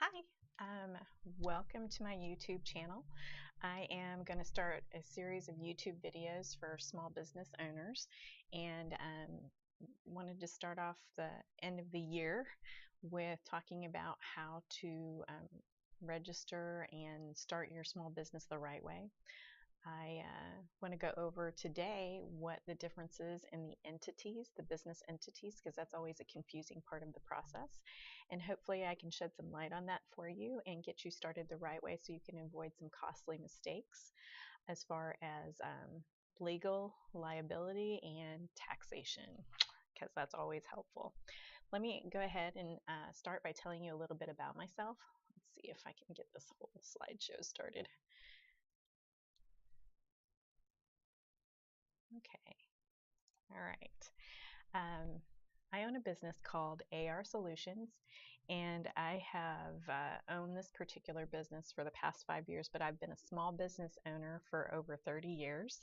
Hi, welcome to my YouTube channel. I am going to start a series of YouTube videos for small business owners, and wanted to start off the end of the year with talking about how to register and start your small business the right way. I want to go over today what the difference is in the entities, the business entities, because that's always a confusing part of the process. And hopefully I can shed some light on that for you and get you started the right way so you can avoid some costly mistakes as far as legal, liability, and taxation, because that's always helpful. Let me go ahead and start by telling you a little bit about myself. Let's see if I can get this whole slideshow started. Okay. All right. I own a business called AR Solutions, and I have owned this particular business for the past 5 years, but I've been a small business owner for over 30 years.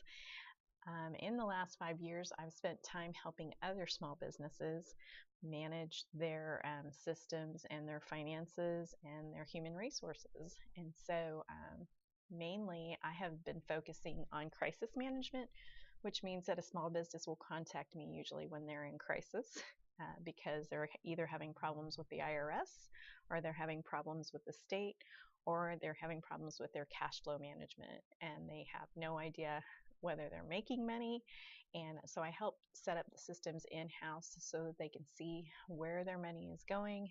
In the last 5 years, I've spent time helping other small businesses manage their systems and their finances and their human resources. And so mainly I have been focusing on crisis management, which means that a small business will contact me usually when they're in crisis because they're either having problems with the IRS, or they're having problems with the state, or they're having problems with their cash flow management, and they have no idea whether they're making money. And so I help set up the systems in-house so that they can see where their money is going,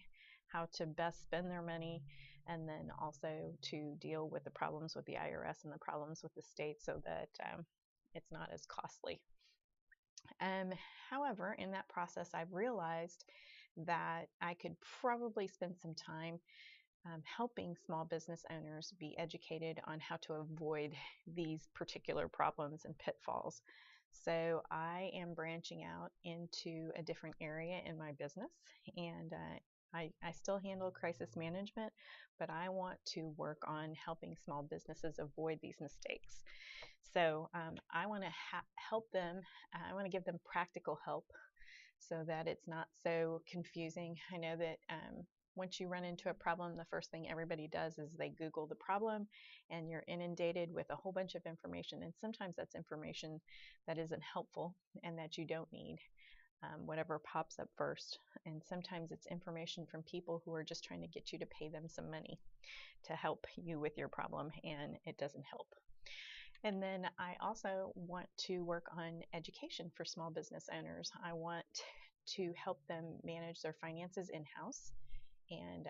how to best spend their money, and then also to deal with the problems with the IRS and the problems with the state so that it's not as costly. However, in that process, I've realized that I could probably spend some time helping small business owners be educated on how to avoid these particular problems and pitfalls. So I am branching out into a different area in my business, and I still handle crisis management, but I want to work on helping small businesses avoid these mistakes. So I want to help them. I want to give them practical help so that it's not so confusing. I know that once you run into a problem, the first thing everybody does is they Google the problem, and you're inundated with a whole bunch of information. And sometimes that's information that isn't helpful and that you don't need. Whatever pops up first. And sometimes it's information from people who are just trying to get you to pay them some money to help you with your problem, and it doesn't help. And then I also want to work on education for small business owners. I want to help them manage their finances in-house. And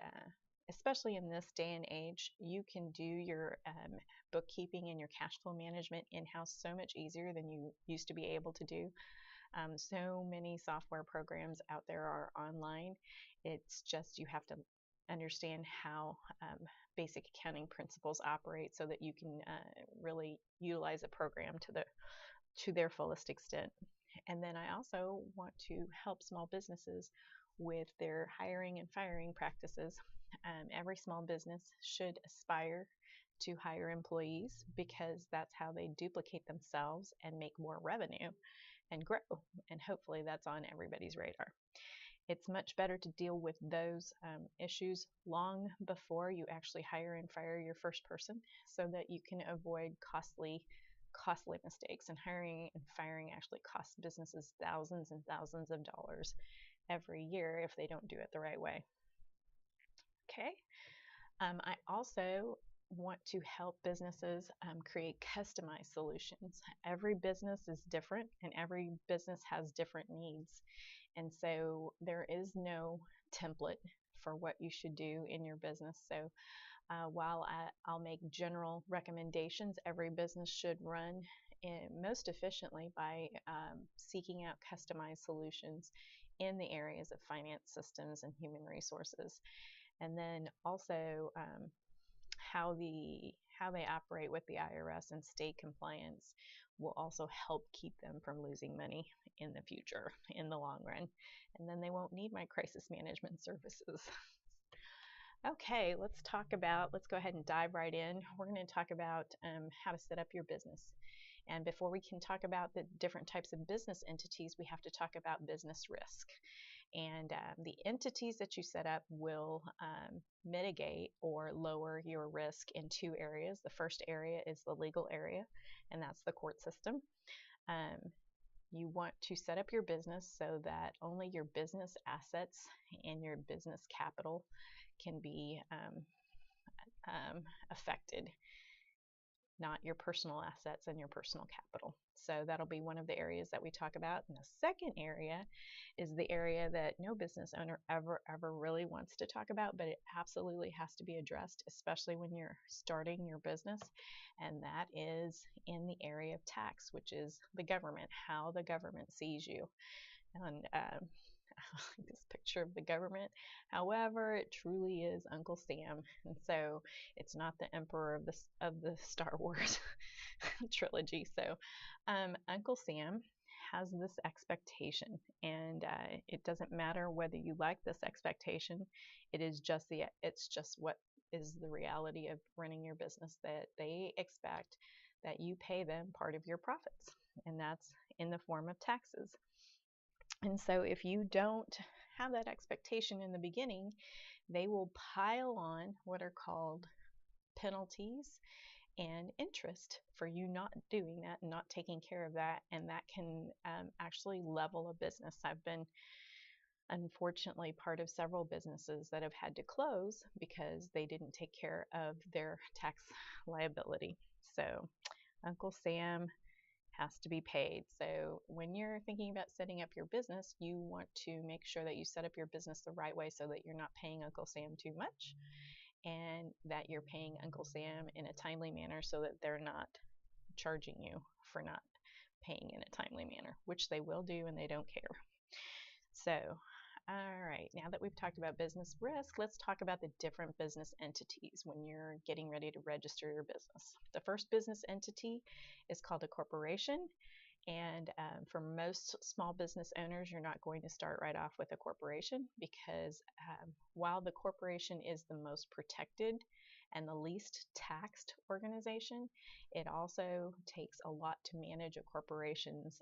especially in this day and age, you can do your bookkeeping and your cash flow management in-house so much easier than you used to be able to do. So many software programs out there are online. It's just you have to understand how basic accounting principles operate so that you can really utilize a program to their fullest extent. And then I also want to help small businesses with their hiring and firing practices. Every small business should aspire to hire employees because that's how they duplicate themselves and make more revenue and grow. And hopefully that's on everybody's radar. It's much better to deal with those issues long before you actually hire and fire your first person so that you can avoid costly mistakes. And hiring and firing actually costs businesses thousands and thousands of dollars every year if they don't do it the right way. Okay. I also want to help businesses create customized solutions. Every business is different, and every business has different needs. And so there is no template for what you should do in your business. So while I'll make general recommendations, every business should run most efficiently by seeking out customized solutions in the areas of finance systems and human resources. And then also how they operate with the IRS and state compliance will also help keep them from losing money in the future, in the long run. And then they won't need my crisis management services. Okay, let's go ahead and dive right in. We're going to talk about how to set up your business. And before we can talk about the different types of business entities, we have to talk about business risk. And the entities that you set up will mitigate or lower your risk in two areas. The first area is the legal area, and that's the court system. You want to set up your business so that only your business assets and your business capital can be affected, not your personal assets and your personal capital. So that'll be one of the areas that we talk about. And the second area is the area that no business owner ever really wants to talk about, but it absolutely has to be addressed, especially when you're starting your business. And that is in the area of tax, which is the government, how the government sees you. And this picture of the government. However, it truly is Uncle Sam, and so it's not the Emperor of the Star Wars trilogy. So, Uncle Sam has this expectation, and it doesn't matter whether you like this expectation. It's just what is the reality of running your business, that they expect that you pay them part of your profits, and that's in the form of taxes. And so if you don't have that expectation in the beginning, they will pile on what are called penalties and interest for you not doing that and not taking care of that. And that can actually level a business. I've been, unfortunately, part of several businesses that have had to close because they didn't take care of their tax liability. So Uncle Sam has to be paid. So when you're thinking about setting up your business, you want to make sure that you set up your business the right way so that you're not paying Uncle Sam too much, and that you're paying Uncle Sam in a timely manner so that they're not charging you for not paying in a timely manner, which they will do, and they don't care. So, all right, now that we've talked about business risk, let's talk about the different business entities when you're getting ready to register your business. The first business entity is called a corporation, and for most small business owners, you're not going to start right off with a corporation because while the corporation is the most protected and the least taxed organization, it also takes a lot to manage a corporation's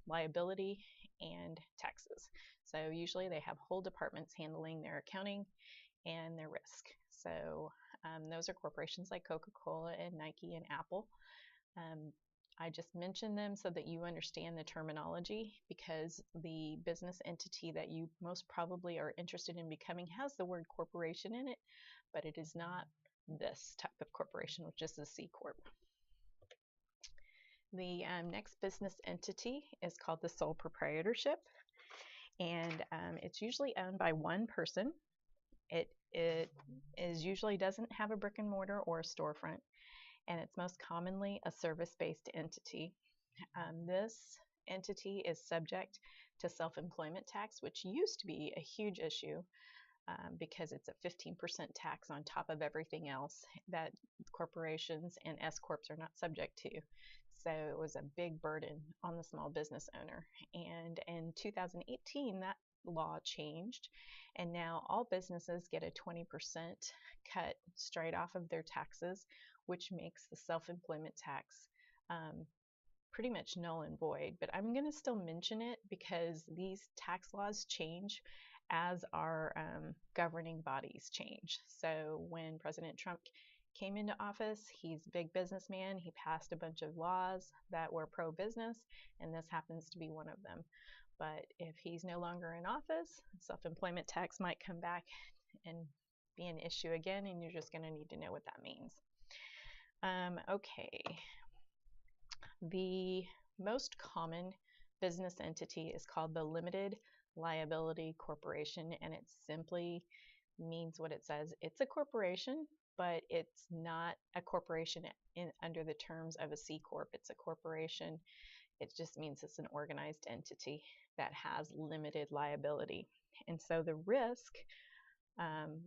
liability and taxes. So usually they have whole departments handling their accounting and their risk. So those are corporations like Coca-Cola and Nike and Apple. I just mentioned them so that you understand the terminology, because the business entity that you most probably are interested in becoming has the word corporation in it, but it is not this type of corporation, which is a SCorp. The next business entity is called the sole proprietorship, and it's usually owned by one person. It usually doesn't have a brick and mortar or a storefront, and it's most commonly a service-based entity. This entity is subject to self-employment tax, which used to be a huge issue because it's a 15% tax on top of everything else that corporations and SCorps are not subject to. So it was a big burden on the small business owner. And in 2018, that law changed, and now all businesses get a 20% cut straight off of their taxes, which makes the self-employment tax pretty much null and void. But I'm going to still mention it because these tax laws change as our governing bodies change. So when President Trump came into office, he's a big businessman. He passed a bunch of laws that were pro-business, and this happens to be one of them. But if he's no longer in office, self-employment tax might come back and be an issue again, and you're just going to need to know what that means. Okay. The most common business entity is called the Limited Liability Corporation, and it simply means what it says. It's a corporation, but it's not a corporation under the terms of a SCorp. It's a corporation. It just means it's an organized entity that has limited liability. And so the risk,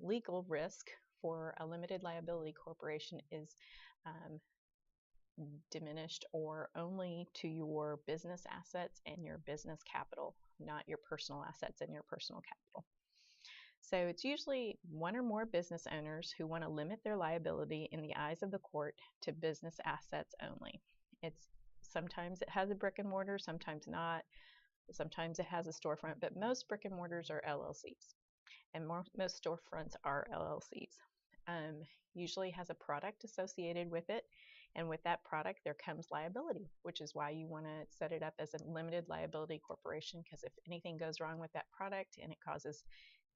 legal risk for a limited liability corporation is diminished or only to your business assets and your business capital, not your personal assets and your personal capital. So it's usually one or more business owners who want to limit their liability in the eyes of the court to business assets only. Sometimes it has a brick and mortar, sometimes not. Sometimes it has a storefront, but most brick and mortars are LLCs, and most storefronts are LLCs. Usually has a product associated with it, and with that product there comes liability, which is why you want to set it up as a limited liability corporation, because if anything goes wrong with that product and it causes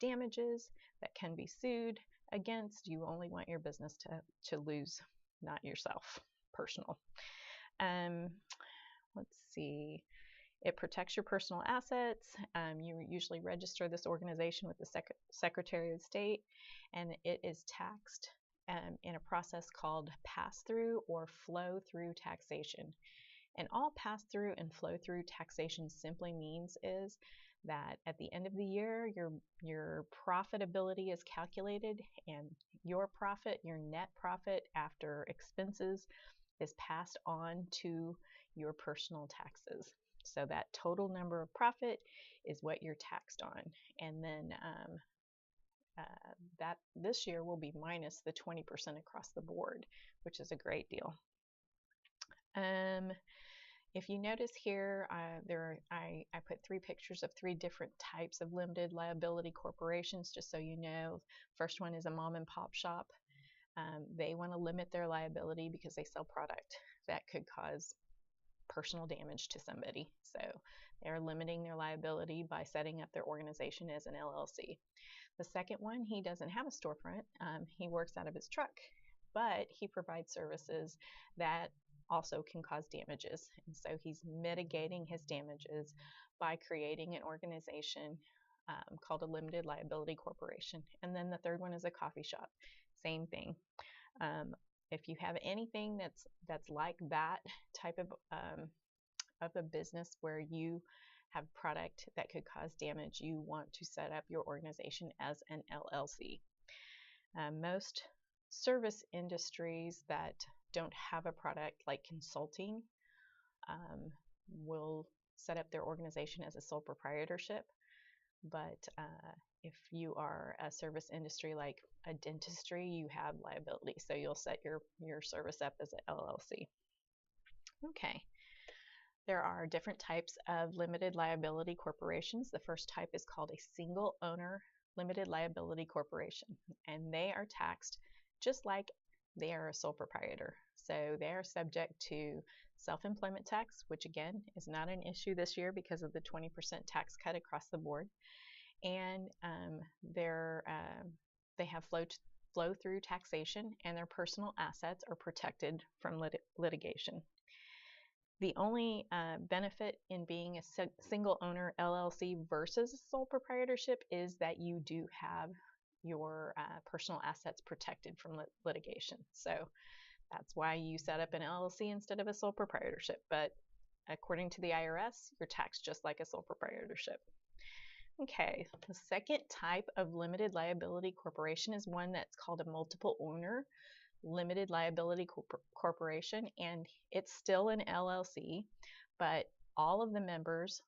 damages that can be sued against, you only want your business to lose, not yourself, personal. Let's see. It protects your personal assets. You usually register this organization with the Secretary of State, and it is taxed in a process called pass-through or flow-through taxation. And all pass-through and flow-through taxation simply means is that at the end of the year, your profitability is calculated, and your profit, your net profit after expenses, is passed on to your personal taxes. So that total number of profit is what you're taxed on. And then that this year will be minus the 20% across the board, which is a great deal. If you notice here, I put 3 pictures of 3 different types of limited liability corporations, just so you know. First one is a mom and pop shop. They want to limit their liability because they sell product that could cause personal damage to somebody. So they're limiting their liability by setting up their organization as an LLC. The second one, he doesn't have a storefront. He works out of his truck, but he provides services that also can cause damages. And so he's mitigating his damages by creating an organization called a limited liability corporation. And then the third one is a coffee shop. Same thing. If you have anything that's like that type of a business where you have product that could cause damage, you want to set up your organization as an LLC. Most service industries that don't have a product, like consulting, will set up their organization as a sole proprietorship. But if you are a service industry like a dentistry, you have liability. So you'll set your service up as an LLC. Okay. There are different types of limited liability corporations. The first type is called a single owner limited liability corporation, and they are taxed just like they are a sole proprietor. So they are subject to self-employment tax, which again is not an issue this year because of the 20% tax cut across the board. And they have flow-through taxation, and their personal assets are protected from litigation. The only benefit in being a single owner LLC versus a sole proprietorship is that you do have your personal assets protected from litigation. So that's why you set up an LLC instead of a sole proprietorship. But according to the IRS, you're taxed just like a sole proprietorship. Okay, the second type of limited liability corporation is one that's called a multiple owner limited liability corporation, and it's still an LLC, but all of the members,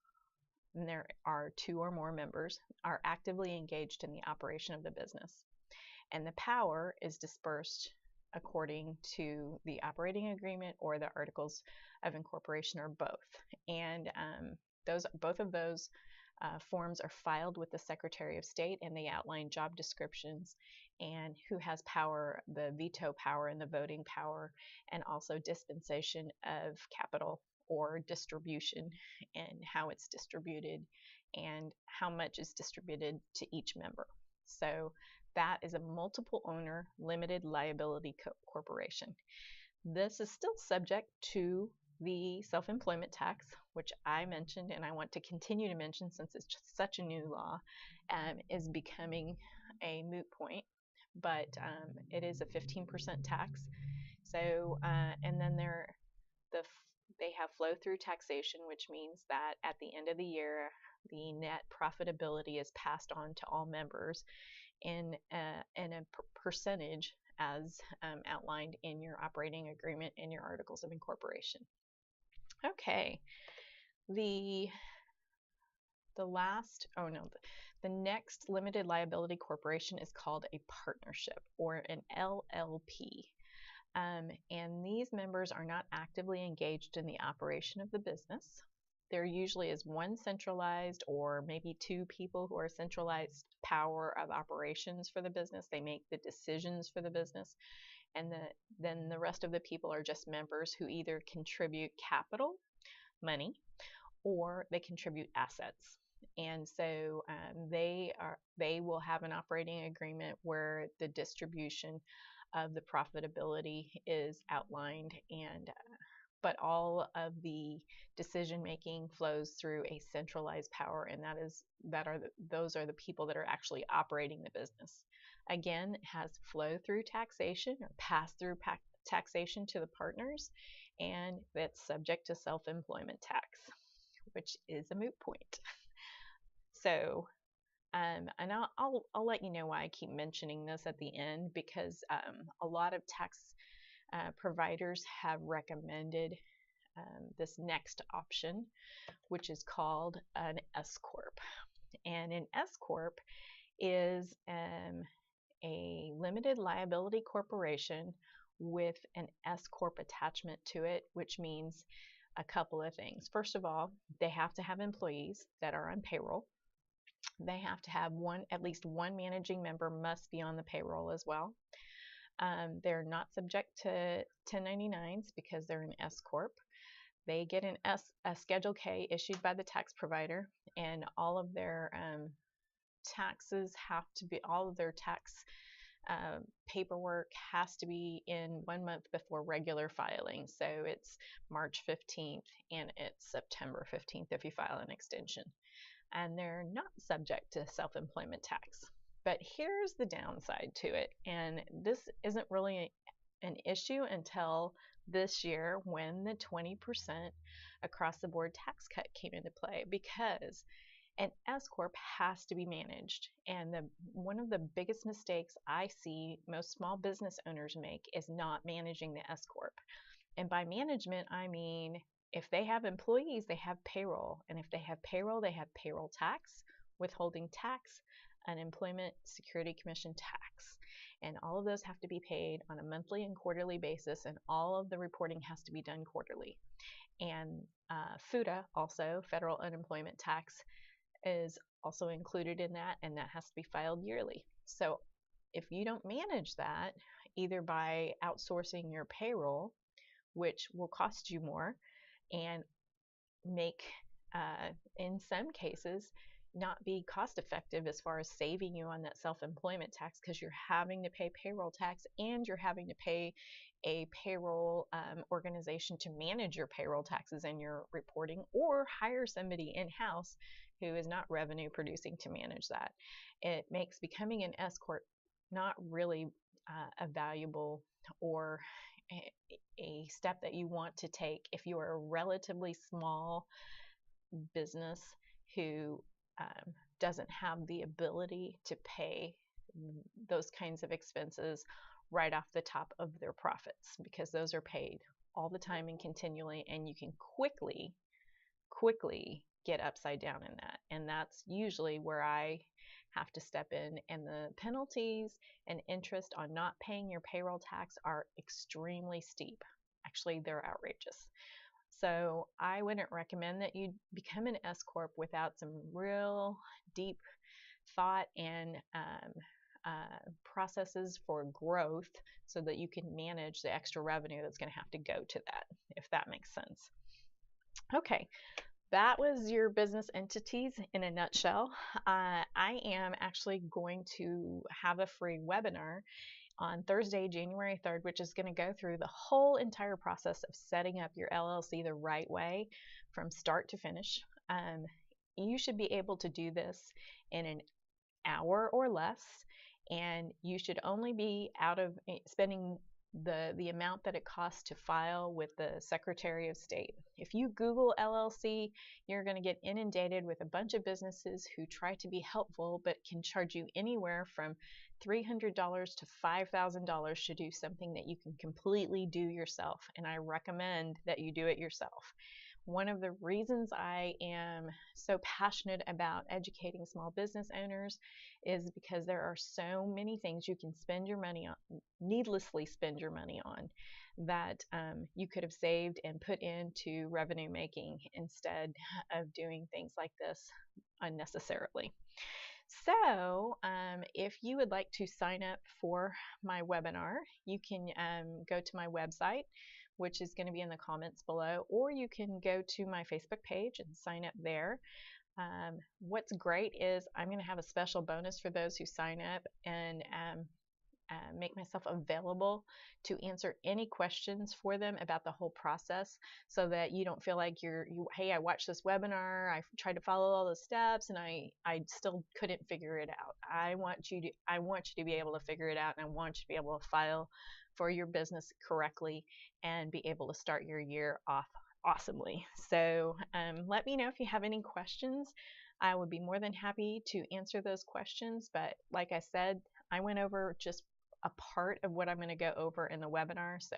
and there are 2 or more members, are actively engaged in the operation of the business. And the power is dispersed according to the operating agreement or the articles of incorporation, or both. And both of those forms are filed with the Secretary of State, and they outline job descriptions and who has power, the veto power and the voting power, and also dispensation of capital or distribution, and how it's distributed and how much is distributed to each member. So that is a multiple owner limited liability corporation. This is still subject to the self-employment tax, which I mentioned, and I want to continue to mention since it's just such a new law, is becoming a moot point. But it is a 15% tax. So, and then they have flow-through taxation, which means that at the end of the year, the net profitability is passed on to all members in a percentage as outlined in your operating agreement and your articles of incorporation. Okay, the next limited liability corporation is called a partnership, or an LLP. And these members are not actively engaged in the operation of the business. there usually is one centralized or maybe two people who are centralized power of operations for the business. They make the decisions for the business. And then the rest of the people are just members who either contribute capital, money, or they contribute assets. And so they will have an operating agreement where the distribution of the profitability is outlined, and but all of the decision making flows through a centralized power, and those are the people that are actually operating the business. Again, it has flow through taxation or pass through taxation to the partners, and it's subject to self-employment tax, which is a moot point. So, and I'll let you know why I keep mentioning this at the end, because a lot of tax providers have recommended this next option, which is called an SCorp. And an SCorp is a limited liability corporation with an SCorp attachment to it, which means a couple of things. First of all, they have to have employees that are on payroll. They have to have at least one managing member must be on the payroll as well. They're not subject to 1099s because they're an S-Corp. They get a Schedule K issued by the tax provider, and all of their taxes have to be, all of their tax paperwork has to be in 1 month before regular filing. So it's March 15th and it's September 15th if you file an extension. And they're not subject to self-employment tax. But here's the downside to it, and this isn't really an issue until this year when the 20% across the board tax cut came into play, because an S-Corp has to be managed. And one of the biggest mistakes I see most small business owners make is not managing the S-Corp. And by management, I mean, if they have employees, they have payroll. And if they have payroll, they have payroll tax, withholding tax, unemployment security commission tax. And all of those have to be paid on a monthly and quarterly basis, and all of the reporting has to be done quarterly. And FUTA, also federal unemployment tax, is also included in that, and that has to be filed yearly. So if you don't manage that, either by outsourcing your payroll, which will cost you more and make, in some cases, not be cost effective as far as saving you on that self-employment tax, because you're having to pay payroll tax and you're having to pay a payroll organization to manage your payroll taxes and your reporting, or hire somebody in-house who is not revenue producing to manage that. It makes becoming an S-Corp not really a valuable or a step that you want to take if you are a relatively small business who doesn't have the ability to pay those kinds of expenses right off the top of their profits, because those are paid all the time and continually, and you can quickly get upside down in that. And that's usually where I have to step in, and the penalties and interest on not paying your payroll tax are extremely steep. Actually, they're outrageous. So I wouldn't recommend that you become an S-Corp without some real deep thought and processes for growth, so that you can manage the extra revenue that's going to have to go to that, if that makes sense. Okay, that was your business entities in a nutshell. I am actually going to have a free webinar on Thursday, January 3rd, which is going to go through the whole entire process of setting up your LLC the right way from start to finish. You should be able to do this in an hour or less, and you should only be out of spending the amount that it costs to file with the Secretary of State. If you Google LLC, you're going to get inundated with a bunch of businesses who try to be helpful but can charge you anywhere from $300 to $5,000 to do something that you can completely do yourself. And I recommend that you do it yourself. One of the reasons I am so passionate about educating small business owners is because there are so many things you can spend your money on, needlessly spend your money on, that you could have saved and put into revenue making instead of doing things like this unnecessarily. So, if you would like to sign up for my webinar, you can go to my website, which is going to be in the comments below, or you can go to my Facebook page and sign up there. What's great is I'm going to have a special bonus for those who sign up, and make myself available to answer any questions for them about the whole process, so that you don't feel like hey, I watched this webinar, I tried to follow all the steps, and I still couldn't figure it out. I want you to be able to figure it out, and I want you to be able to file for your business correctly and be able to start your year off awesomely. So let me know if you have any questions. I would be more than happy to answer those questions, but like I said, I went over just a part of what I'm going to go over in the webinar. So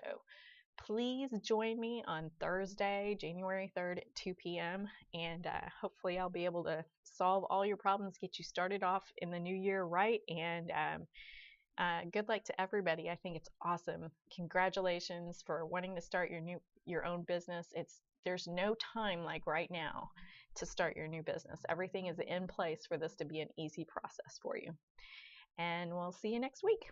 please join me on Thursday, January 3rd at 2 p.m. and hopefully I'll be able to solve all your problems, get you started off in the new year right, and good luck to everybody. I think it's awesome. Congratulations for wanting to start your own business. There's no time like right now to start your new business. Everything is in place for this to be an easy process for you. And we'll see you next week.